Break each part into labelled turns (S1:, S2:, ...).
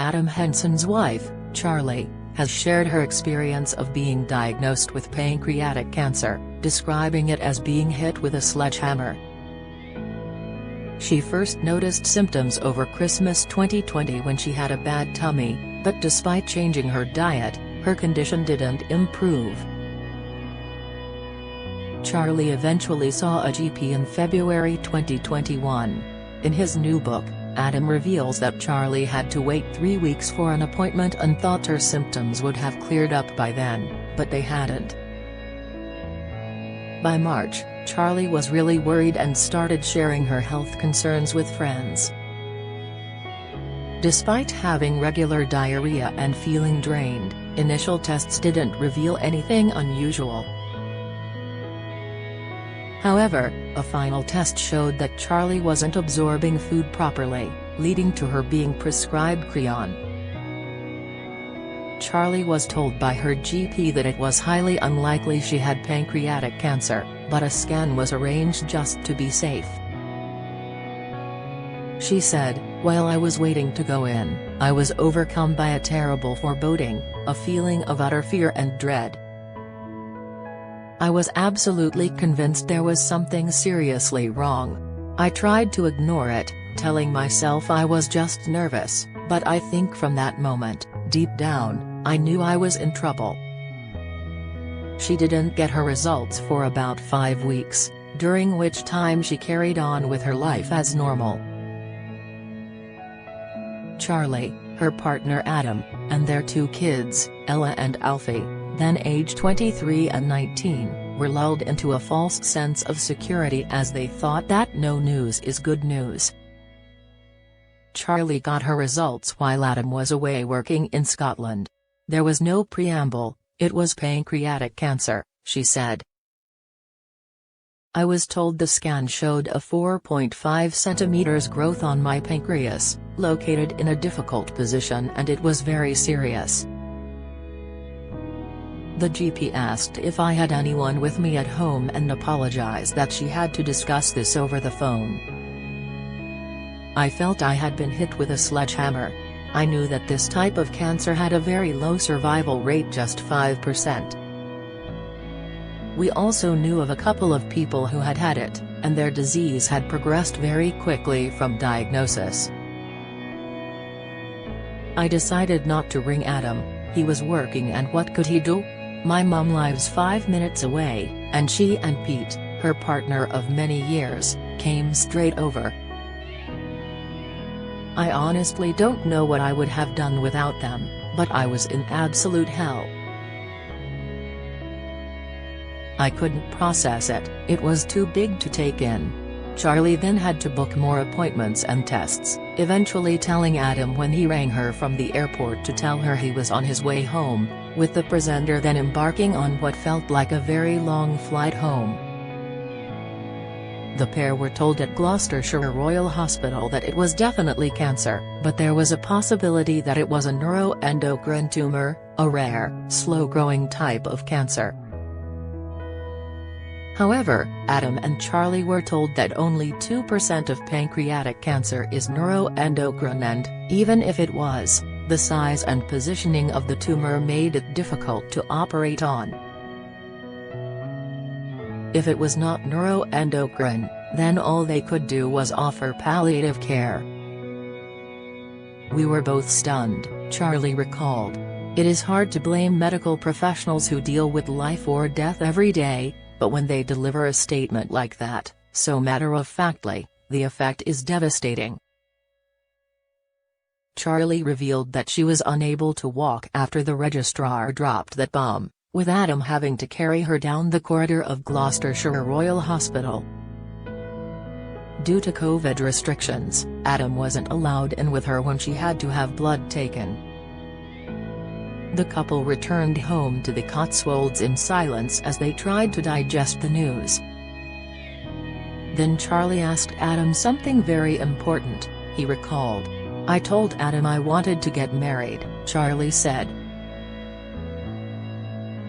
S1: Adam Henson's wife, Charlie, has shared her experience of being diagnosed with pancreatic cancer, describing it as being hit with a sledgehammer. She first noticed symptoms over Christmas 2020 when she had a bad tummy, but despite changing her diet, her condition didn't improve. Charlie eventually saw a GP in February 2021. In his new book, Adam reveals that Charlie had to wait 3 weeks for an appointment and thought her symptoms would have cleared up by then, but they hadn't. By March, Charlie was really worried and started sharing her health concerns with friends. Despite having regular diarrhea and feeling drained, initial tests didn't reveal anything unusual. However, a final test showed that Charlie wasn't absorbing food properly, leading to her being prescribed Creon. Charlie was told by her GP that it was highly unlikely she had pancreatic cancer, but a scan was arranged just to be safe. She said, "While I was waiting to go in, I was overcome by a terrible foreboding, a feeling of utter fear and dread. I was absolutely convinced there was something seriously wrong. I tried to ignore it, telling myself I was just nervous, but I think from that moment, deep down, I knew I was in trouble." She didn't get her results for about 5 weeks, during which time she carried on with her life as normal. Charlie, her partner Adam, and their 2 kids, Ella and Alfie, then aged 23 and 19, were lulled into a false sense of security as they thought that no news is good news. Charlie got her results while Adam was away working in Scotland. There was no preamble, it was pancreatic cancer, she said. "I was told the scan showed a 4.5 cm growth on my pancreas, located in a difficult position, and it was very serious." The GP asked if I had anyone with me at home and apologized that she had to discuss this over the phone. "I felt I had been hit with a sledgehammer. I knew that this type of cancer had a very low survival rate, just 5%. We also knew of a couple of people who had had it, and their disease had progressed very quickly from diagnosis. I decided not to ring Adam, he was working, and what could he do? My mum lives 5 minutes away, and she and Pete, her partner of many years, came straight over. I honestly don't know what I would have done without them, but I was in absolute hell. I couldn't process it, it was too big to take in." Charlie then had to book more appointments and tests, eventually telling Adam when he rang her from the airport to tell her he was on his way home, with the presenter then embarking on what felt like a very long flight home. The pair were told at Gloucestershire Royal Hospital that it was definitely cancer, but there was a possibility that it was a neuroendocrine tumor, a rare, slow-growing type of cancer. However, Adam and Charlie were told that only 2% of pancreatic cancer is neuroendocrine, and, even if it was, the size and positioning of the tumor made it difficult to operate on. If it was not neuroendocrine, then all they could do was offer palliative care. "We were both stunned," Charlie recalled. "It is hard to blame medical professionals who deal with life or death every day, but when they deliver a statement like that, so matter-of-factly, the effect is devastating." Charlie revealed that she was unable to walk after the registrar dropped that bomb, with Adam having to carry her down the corridor of Gloucestershire Royal Hospital. Due to COVID restrictions, Adam wasn't allowed in with her when she had to have blood taken. The couple returned home to the Cotswolds in silence as they tried to digest the news. Then Charlie asked Adam something very important, he recalled. "I told Adam I wanted to get married," Charlie said.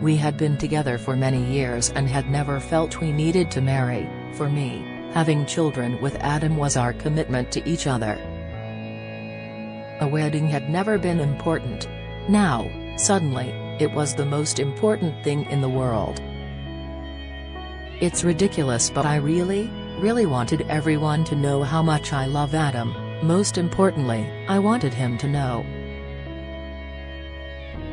S1: "We had been together for many years and had never felt we needed to marry. For me, having children with Adam was our commitment to each other." A wedding had never been important. Now, suddenly, it was the most important thing in the world. It's ridiculous, but I really wanted everyone to know how much I love Adam. Most importantly, I wanted him to know.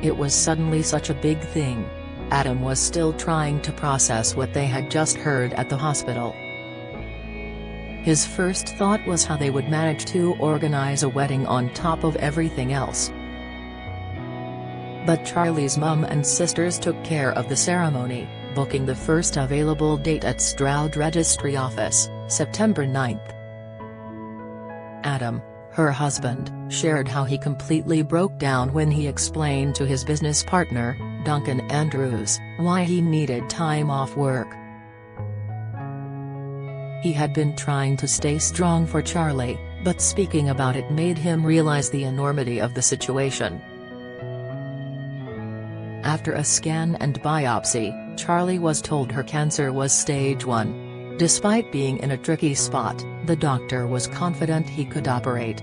S1: It was suddenly such a big thing. Adam was still trying to process what they had just heard at the hospital. His first thought was how they would manage to organize a wedding on top of everything else. But Charlie's mum and sisters took care of the ceremony, booking the first available date at Stroud Registry Office, September 9th. Adam, her husband, shared how he completely broke down when he explained to his business partner, Duncan Andrews, why he needed time off work. He had been trying to stay strong for Charlie, but speaking about it made him realize the enormity of the situation. After a scan and biopsy, Charlie was told her cancer was stage 1. Despite being in a tricky spot, the doctor was confident he could operate.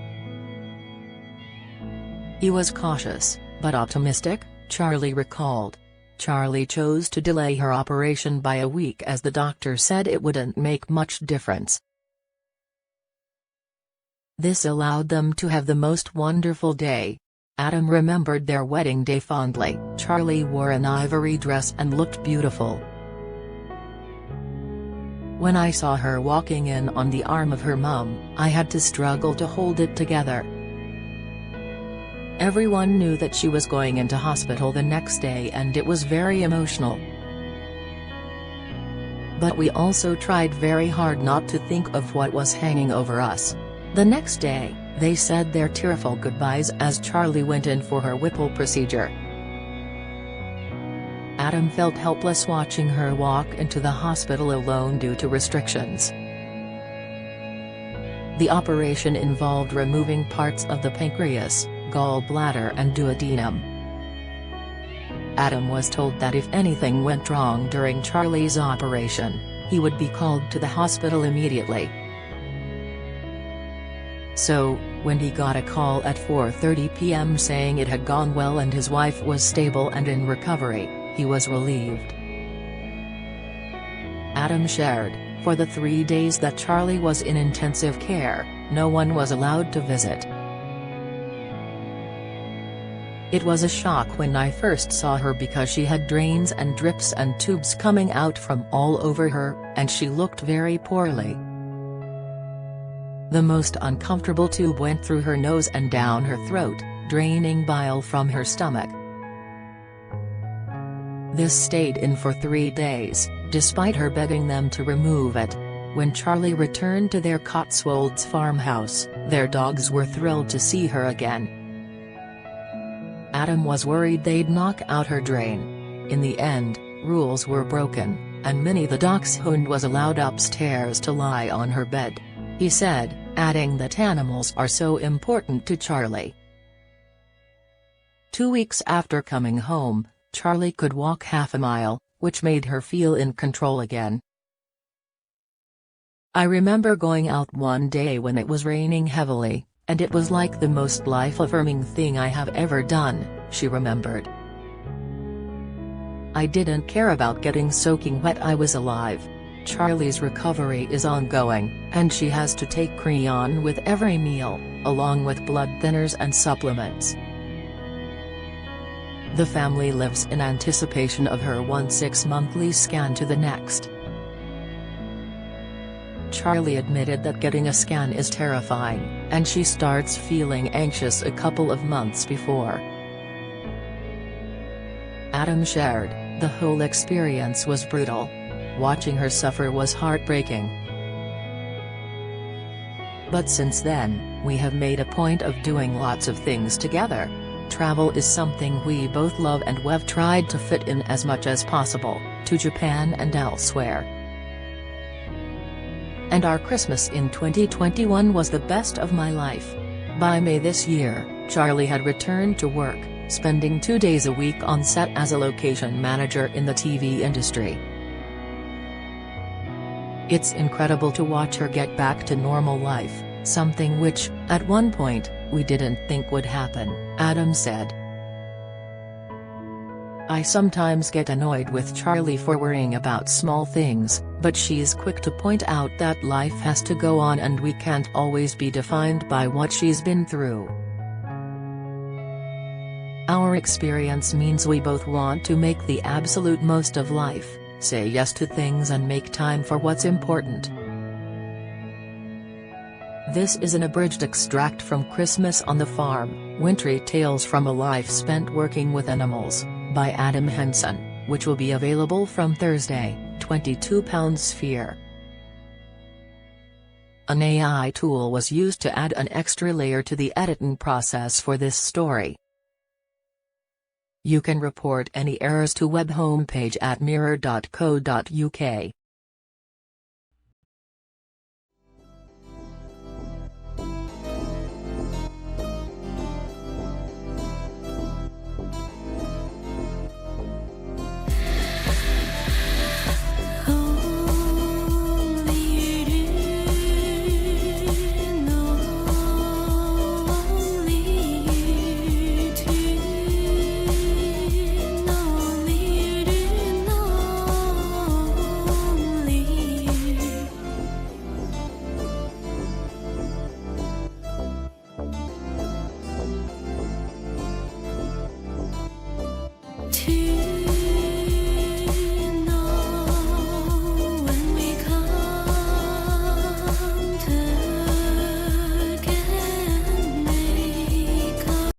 S1: He was cautious, but optimistic, Charlie recalled. Charlie chose to delay her operation by a week as the doctor said it wouldn't make much difference. This allowed them to have the most wonderful day. Adam remembered their wedding day fondly. Charlie wore an ivory dress and looked beautiful. When I saw her walking in on the arm of her mum, I had to struggle to hold it together. Everyone knew that she was going into hospital the next day and it was very emotional. But we also tried very hard not to think of what was hanging over us. The next day, they said their tearful goodbyes as Charlie went in for her Whipple procedure. Adam felt helpless watching her walk into the hospital alone due to restrictions. The operation involved removing parts of the pancreas, gallbladder and duodenum. Adam was told that if anything went wrong during Charlie's operation, he would be called to the hospital immediately. So, when he got a call at 4:30 p.m. saying it had gone well and his wife was stable and in recovery, he was relieved. Adam shared, for the 3 days that Charlie was in intensive care, no one was allowed to visit. It was a shock when I first saw her because she had drains and drips and tubes coming out from all over her, and she looked very poorly. The most uncomfortable tube went through her nose and down her throat, draining bile from her stomach. This stayed in for 3 days, despite her begging them to remove it. When Charlie returned to their Cotswolds farmhouse, their dogs were thrilled to see her again. Adam was worried they'd knock out her drain. In the end, rules were broken, and Minnie the dachshund was allowed upstairs to lie on her bed. He said, adding that animals are so important to Charlie. 2 weeks after coming home, Charlie could walk half a mile, which made her feel in control again. I remember going out one day when it was raining heavily, and it was like the most life-affirming thing I have ever done, she remembered. I didn't care about getting soaking wet. I was alive. Charlie's recovery is ongoing, and she has to take Creon with every meal, along with blood thinners and supplements. The family lives in anticipation of her 6-monthly scan to the next. Charlie admitted that getting a scan is terrifying, and she starts feeling anxious a couple of months before. Adam shared, the whole experience was brutal. Watching her suffer was heartbreaking. But since then, we have made a point of doing lots of things together. Travel is something we both love and we've tried to fit in as much as possible, to Japan and elsewhere. And our Christmas in 2021 was the best of my life. By May this year, Charlie had returned to work, spending 2 days a week on set as a location manager in the TV industry. It's incredible to watch her get back to normal life, something which, at one point, we didn't think would happen," Adam said. "I sometimes get annoyed with Charlie for worrying about small things, but she's quick to point out that life has to go on and we can't always be defined by what she's been through. Our experience means we both want to make the absolute most of life, say yes to things and make time for what's important." This is an abridged extract from Christmas on the Farm, Wintry Tales from a Life Spent Working with Animals, by Adam Henson, which will be available from Thursday, £22 Sphere. An AI tool was used to add an extra layer to the editing process for this story. You can report any errors to web homepage at mirror.co.uk.